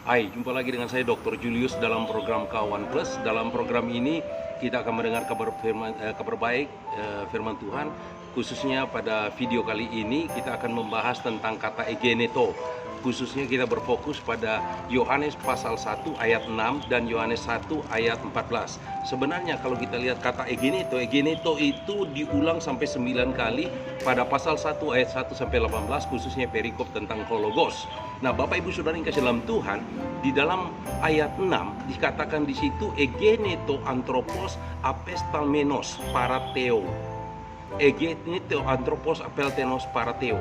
Hai, jumpa lagi dengan saya Dr. Julius dalam program Kawan Plus. Dalam program ini kita akan mendengar kabar baik firman Tuhan. Khususnya pada video kali ini kita akan membahas tentang kata egeneto. Khususnya kita berfokus pada Yohanes pasal 1 ayat 6 dan Yohanes 1 ayat 14. Sebenarnya kalau kita lihat kata egeneto itu diulang sampai 9 kali pada pasal 1 ayat 1 sampai 18, khususnya perikop tentang hologos. Nah, Bapak Ibu Saudara yang kasih dalam Tuhan, di dalam ayat 6 dikatakan di situ egeneto anthropos apestalmenos parateo. Egeneto anthropos apeltenos parateo,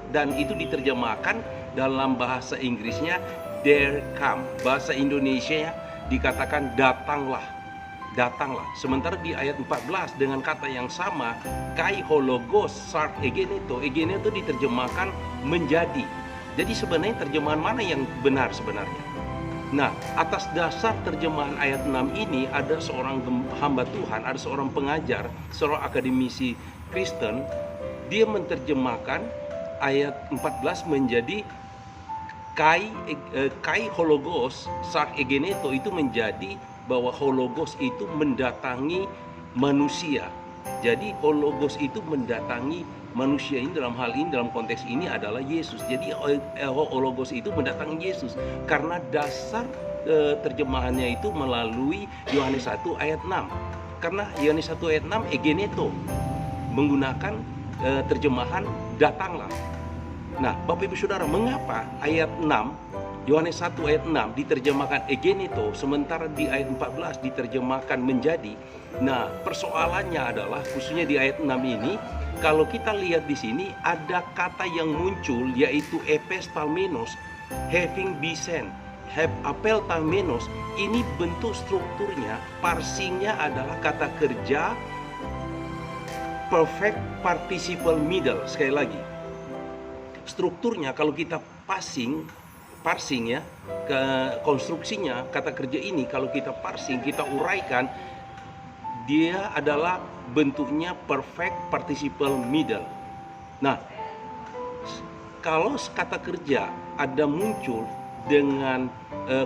dan itu diterjemahkan dalam bahasa Inggrisnya there come. Bahasa Indonesia dikatakan datanglah. Sementara di ayat 14 dengan kata yang sama, kai hologos sart egeneto diterjemahkan menjadi. Jadi sebenarnya terjemahan mana yang benar sebenarnya? Nah, atas dasar terjemahan ayat 6 ini ada seorang hamba Tuhan, ada seorang pengajar, seorang akademisi Kristen, dia menerjemahkan ayat 14 menjadi kai hologos sart egeneto, itu menjadi bahwa hologos itu mendatangi manusia. Jadi hologos itu mendatangi manusia, ini dalam hal ini, dalam konteks ini adalah Yesus. Jadi hologos itu mendatangi Yesus karena dasar terjemahannya itu melalui Yohanes 1 ayat 6. Karena Yohanes 1 ayat 6 egeneto menggunakan terjemahan datanglah. Nah, Bapak Ibu Saudara, mengapa ayat 6 Yohanes 1 ayat 6 diterjemahkan egeneto sementara di ayat 14 diterjemahkan menjadi? Nah, persoalannya adalah khususnya di ayat 6 ini, kalau kita lihat di sini ada kata yang muncul yaitu epestalmenos, having been sent. Apeltalmenos ini bentuk strukturnya, parsingnya adalah kata kerja perfect participle middle. Sekali lagi, strukturnya kalau kita parsing ya, ke konstruksinya kata kerja ini kalau kita parsing, kita uraikan, dia adalah bentuknya perfect participle middle. Nah, kalau kata kerja ada muncul dengan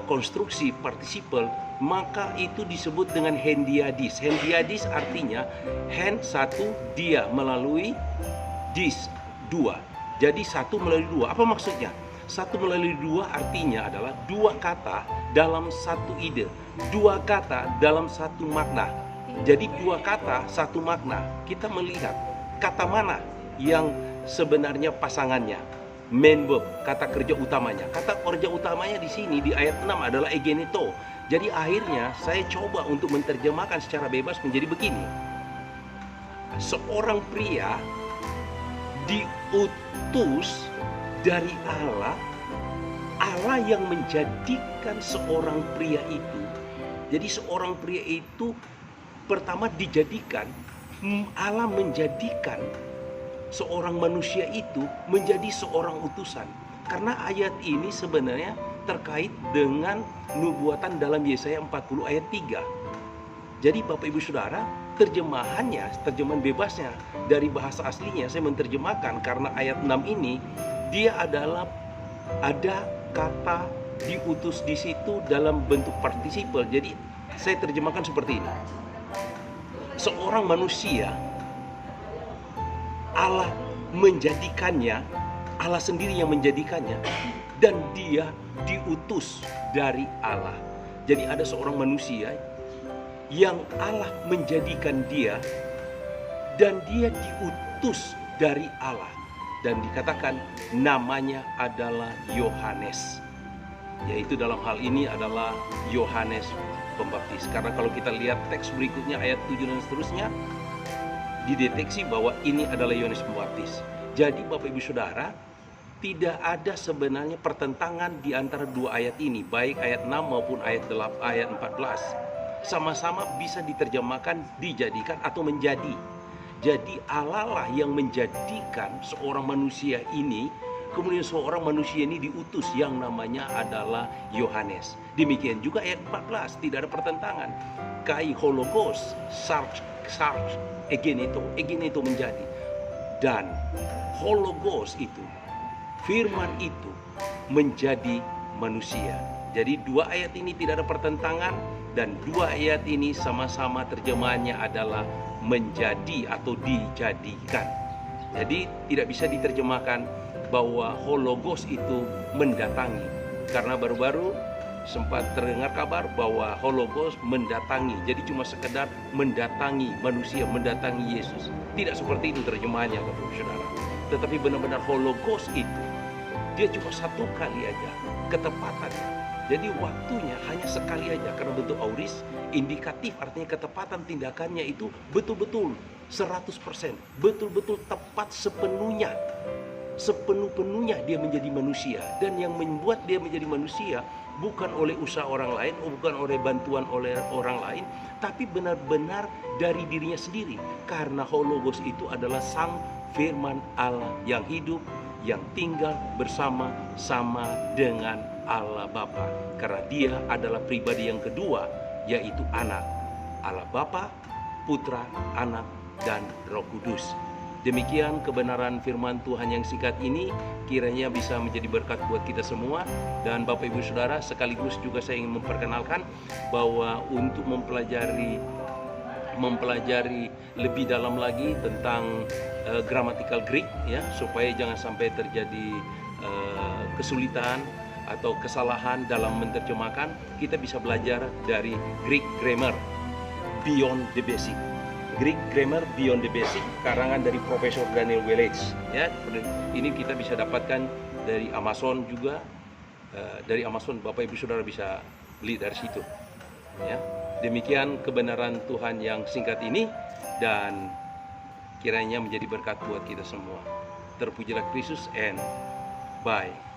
konstruksi participle, maka itu disebut dengan hendiadis. Hendiadis artinya hand satu, dia melalui dis dua. Jadi satu melalui dua. Apa maksudnya? Satu melalui dua artinya adalah dua kata dalam satu ide, dua kata dalam satu makna. Jadi dua kata satu makna. Kita melihat kata mana yang sebenarnya pasangannya, main verb, kata kerja utamanya. Kata kerja utamanya di sini di ayat 6 adalah egeneto. Jadi akhirnya saya coba untuk menerjemahkan secara bebas menjadi begini. Seorang pria diutus dari Allah, Allah yang menjadikan seorang pria itu. Jadi seorang pria itu pertama dijadikan, Allah menjadikan seorang manusia itu menjadi seorang utusan. Karena ayat ini sebenarnya terkait dengan nubuatan dalam Yesaya 40 ayat 3. Jadi Bapak Ibu Saudara, terjemahannya, terjemahan bebasnya dari bahasa aslinya saya menerjemahkan karena ayat 6 ini dia adalah ada kata diutus di situ dalam bentuk partisiple. Jadi saya terjemahkan seperti ini. Seorang manusia, Allah menjadikannya, Allah sendiri yang menjadikannya, dan dia diutus dari Allah. Jadi ada seorang manusia yang Allah menjadikan dia, dan dia diutus dari Allah, dan dikatakan namanya adalah Yohanes, yaitu dalam hal ini adalah Yohanes Pembaptis. Karena kalau kita lihat teks berikutnya ayat 7 dan seterusnya, dideteksi bahwa ini adalah Yohanes Pembaptis. Jadi Bapak Ibu Saudara, tidak ada sebenarnya pertentangan di antara dua ayat ini, baik ayat 6 maupun ayat 14. Sama-sama bisa diterjemahkan dijadikan atau menjadi. Jadi Allah lah yang menjadikan seorang manusia ini, kemudian seorang manusia ini diutus yang namanya adalah Yohanes. Demikian juga ayat 14, tidak ada pertentangan. Kai hologos sarx egeneto menjadi. Dan hologos itu, firman itu menjadi manusia. Jadi dua ayat ini tidak ada pertentangan, dan dua ayat ini sama-sama terjemahannya adalah menjadi atau dijadikan. Jadi tidak bisa diterjemahkan bahwa hologos itu mendatangi, karena baru-baru sempat terdengar kabar bahwa hologos mendatangi, jadi cuma sekedar mendatangi manusia, mendatangi Yesus. Tidak seperti itu terjemahannya, Bapak Saudara. Tetapi benar-benar hologos itu dia cuma satu kali aja ketepatannya. Jadi waktunya hanya sekali aja, karena bentuk auris indikatif, artinya ketepatan tindakannya itu betul-betul 100%, betul-betul tepat sepenuhnya. Sepenuh-penuhnya dia menjadi manusia, dan yang membuat dia menjadi manusia bukan oleh usaha orang lain, bukan oleh bantuan oleh orang lain, tapi benar-benar dari dirinya sendiri, karena hologos itu adalah sang firman Allah yang hidup, yang tinggal bersama-sama dengan Allah Bapa, karena dia adalah pribadi yang kedua, yaitu anak Allah Bapa, Putra, Anak, dan Roh Kudus. Demikian kebenaran firman Tuhan yang singkat ini, kiranya bisa menjadi berkat buat kita semua. Dan Bapak Ibu Saudara, sekaligus juga saya ingin memperkenalkan bahwa untuk mempelajari lebih dalam lagi tentang gramatikal Greek, ya, supaya jangan sampai terjadi kesulitan atau kesalahan dalam menerjemahkan, kita bisa belajar dari Greek Grammar Beyond the Basic. Greek Grammar Beyond the Basic, karangan dari Profesor Daniel Welch. Ya, ini kita bisa dapatkan dari Amazon juga. Dari Amazon, Bapak Ibu Saudara bisa beli dari situ. Ya, demikian kebenaran Tuhan yang singkat ini, dan kiranya menjadi berkat buat kita semua. Terpujilah Kristus, and bye.